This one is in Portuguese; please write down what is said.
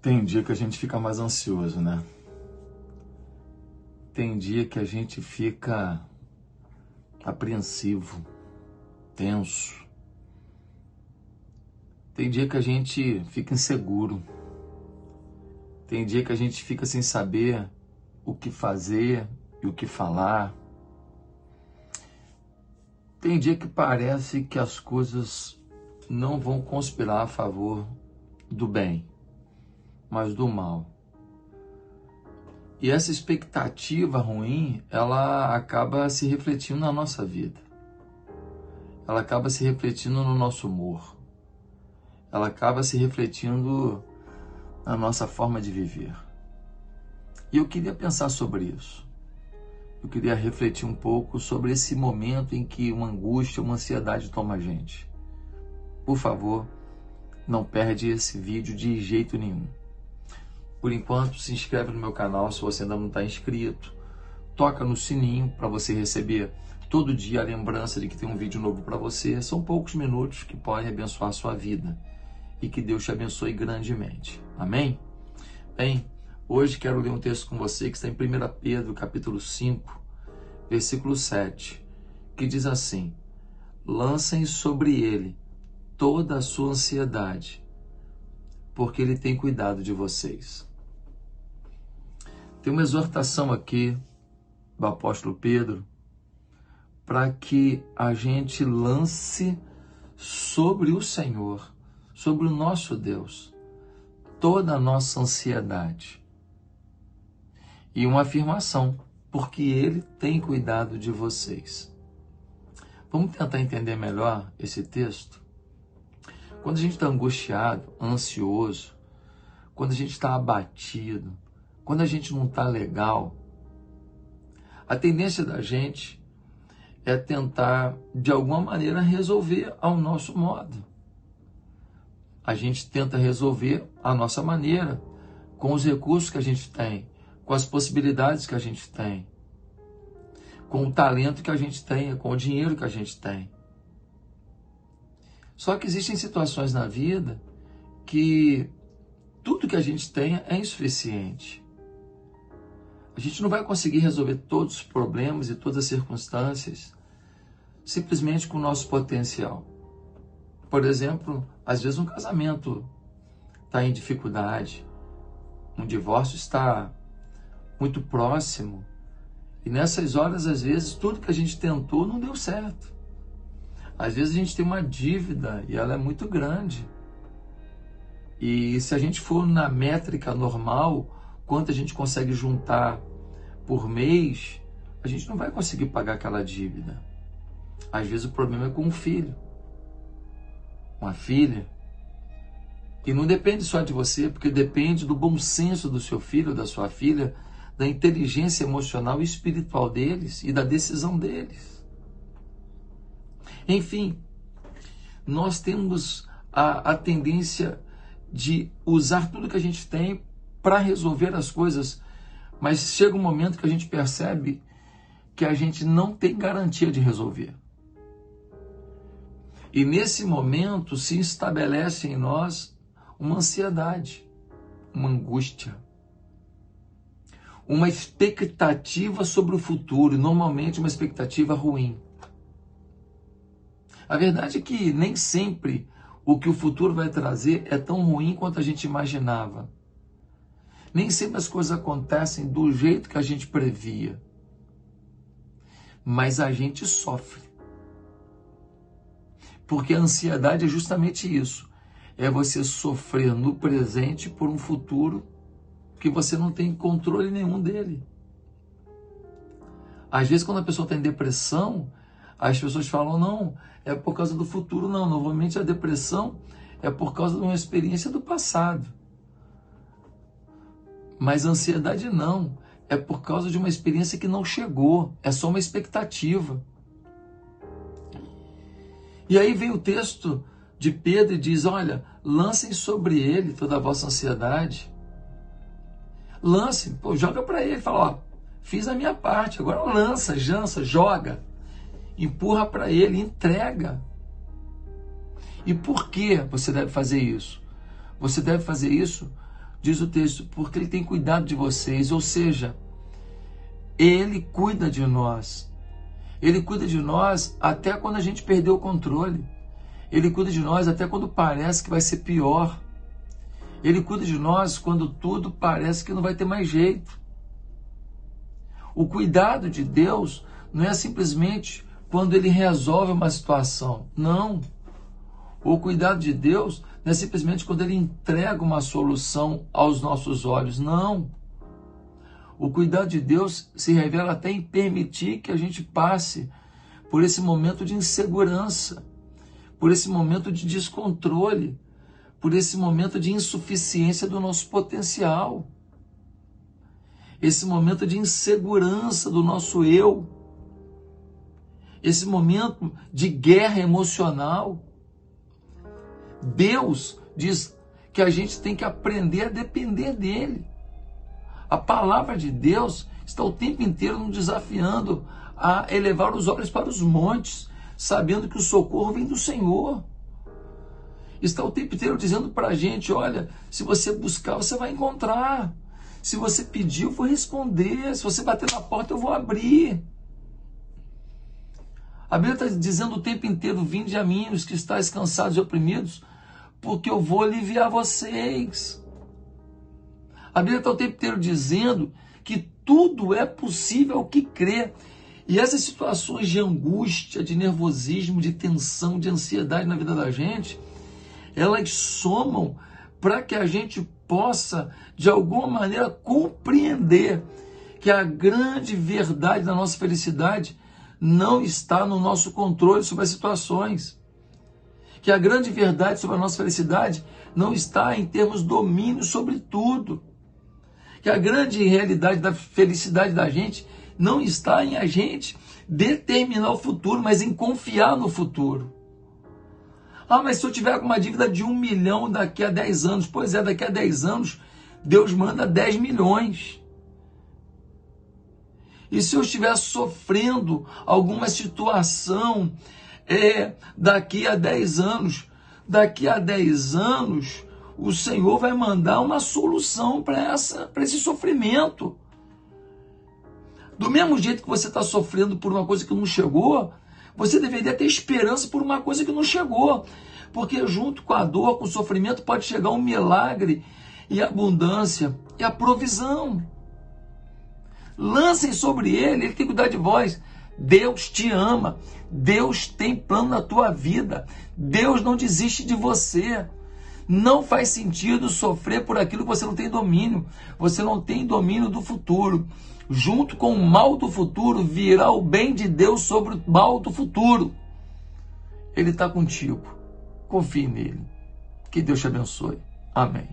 Tem dia que a gente fica mais ansioso, né? Tem dia que a gente fica apreensivo, tenso. Tem dia que a gente fica inseguro. Tem dia que a gente fica sem saber o que fazer e o que falar. Tem dia que parece que as coisas não vão conspirar a favor do bem, mas do mal. E essa expectativa ruim, ela acaba se refletindo na nossa vida. Ela acaba se refletindo no nosso humor. Ela acaba se refletindo na nossa forma de viver. E eu queria pensar sobre isso. Eu queria refletir um pouco sobre esse momento em que uma angústia, uma ansiedade toma a gente. Por favor, não perde esse vídeo de jeito nenhum. Por enquanto, se inscreve no meu canal se você ainda não está inscrito. Toca no sininho para você receber todo dia a lembrança de que tem um vídeo novo para você. São poucos minutos que podem abençoar a sua vida. E que Deus te abençoe grandemente. Amém? Bem, hoje quero ler um texto com você que está em 1 Pedro, capítulo 5, versículo 7, que diz assim: lancem sobre ele toda a sua ansiedade, porque ele tem cuidado de vocês. Tem uma exortação aqui do apóstolo Pedro para que a gente lance sobre o Senhor, sobre o nosso Deus, toda a nossa ansiedade. E uma afirmação, porque ele tem cuidado de vocês. Vamos tentar entender melhor esse texto? Quando a gente está angustiado, ansioso, quando a gente está abatido, quando a gente não está legal, a tendência da gente é tentar, de alguma maneira, resolver ao nosso modo. A gente tenta resolver à nossa maneira, com os recursos que a gente tem, com as possibilidades que a gente tem, com o talento que a gente tem, com o dinheiro que a gente tem. Só que existem situações na vida que tudo que a gente tem é insuficiente. A gente não vai conseguir resolver todos os problemas e todas as circunstâncias simplesmente com o nosso potencial. Por exemplo, às vezes um casamento está em dificuldade, um divórcio está muito próximo, e nessas horas, às vezes, tudo que a gente tentou não deu certo. Às vezes a gente tem uma dívida e ela é muito grande. E se a gente for na métrica normal, quanto a gente consegue juntar por mês, a gente não vai conseguir pagar aquela dívida. Às vezes o problema é com um filho, uma filha. E não depende só de você, porque depende do bom senso do seu filho ou da sua filha, da inteligência emocional e espiritual deles e da decisão deles. Enfim, nós temos a tendência de usar tudo que a gente tem para resolver as coisas, mas chega um momento que a gente percebe que a gente não tem garantia de resolver. E nesse momento se estabelece em nós uma ansiedade, uma angústia, uma expectativa sobre o futuro, normalmente uma expectativa ruim. A verdade é que nem sempre o que o futuro vai trazer é tão ruim quanto a gente imaginava. Nem sempre as coisas acontecem do jeito que a gente previa. Mas a gente sofre. Porque a ansiedade é justamente isso. É você sofrer no presente por um futuro que você não tem controle nenhum dele. Às vezes, quando a pessoa está em depressão, as pessoas falam, não, é por causa do futuro. Não, normalmente a depressão é por causa de uma experiência do passado. Mas a ansiedade não, é por causa de uma experiência que não chegou, é só uma expectativa. E aí vem o texto de Pedro e diz, olha, lancem sobre ele toda a vossa ansiedade. Lancem, joga para ele, fala, ó, fiz a minha parte, agora lança, joga, empurra para ele, entrega. E por que você deve fazer isso? Você deve fazer isso Diz o texto, porque Ele tem cuidado de vocês, ou seja, Ele cuida de nós. Ele cuida de nós até quando a gente perdeu o controle. Ele cuida de nós até quando parece que vai ser pior. Ele cuida de nós quando tudo parece que não vai ter mais jeito. O cuidado de Deus não é simplesmente quando Ele resolve uma situação. Não. O cuidado de Deus não é simplesmente quando Ele entrega uma solução aos nossos olhos. Não. O cuidado de Deus se revela até em permitir que a gente passe por esse momento de insegurança, por esse momento de descontrole, por esse momento de insuficiência do nosso potencial, esse momento de insegurança do nosso eu, esse momento de guerra emocional. Deus diz que a gente tem que aprender a depender dele. A palavra de Deus está o tempo inteiro nos desafiando a elevar os olhos para os montes, sabendo que o socorro vem do Senhor. Está o tempo inteiro dizendo para a gente, olha, se você buscar, você vai encontrar. Se você pedir, eu vou responder. Se você bater na porta, eu vou abrir. A Bíblia está dizendo o tempo inteiro, vinde a mim, os que estáis cansados e oprimidos, porque eu vou aliviar vocês. A Bíblia está o tempo inteiro dizendo que tudo é possível ao que crê. E essas situações de angústia, de nervosismo, de tensão, de ansiedade na vida da gente, elas somam para que a gente possa, de alguma maneira, compreender que a grande verdade da nossa felicidade não está no nosso controle sobre as situações. Que a grande verdade sobre a nossa felicidade não está em termos domínio sobre tudo. Que a grande realidade da felicidade da gente não está em a gente determinar o futuro, mas em confiar no futuro. Ah, mas se eu tiver com uma dívida de 1 milhão daqui a 10 anos, pois é, daqui a 10 anos, Deus manda 10 milhões. E se eu estiver sofrendo alguma situação, daqui a 10 anos, o Senhor vai mandar uma solução para esse sofrimento. Do mesmo jeito que você está sofrendo por uma coisa que não chegou, você deveria ter esperança por uma coisa que não chegou. Porque junto com a dor, com o sofrimento, pode chegar um milagre e a abundância e a provisão. Lancem sobre ele tem que cuidar de vós. Deus te ama, Deus tem plano na tua vida, Deus não desiste de você. Não faz sentido sofrer por aquilo que você não tem domínio. Você não tem domínio do futuro. Junto com o mal do futuro, virá o bem de Deus sobre o mal do futuro. Ele está contigo. Confie nele. Que Deus te abençoe. Amém.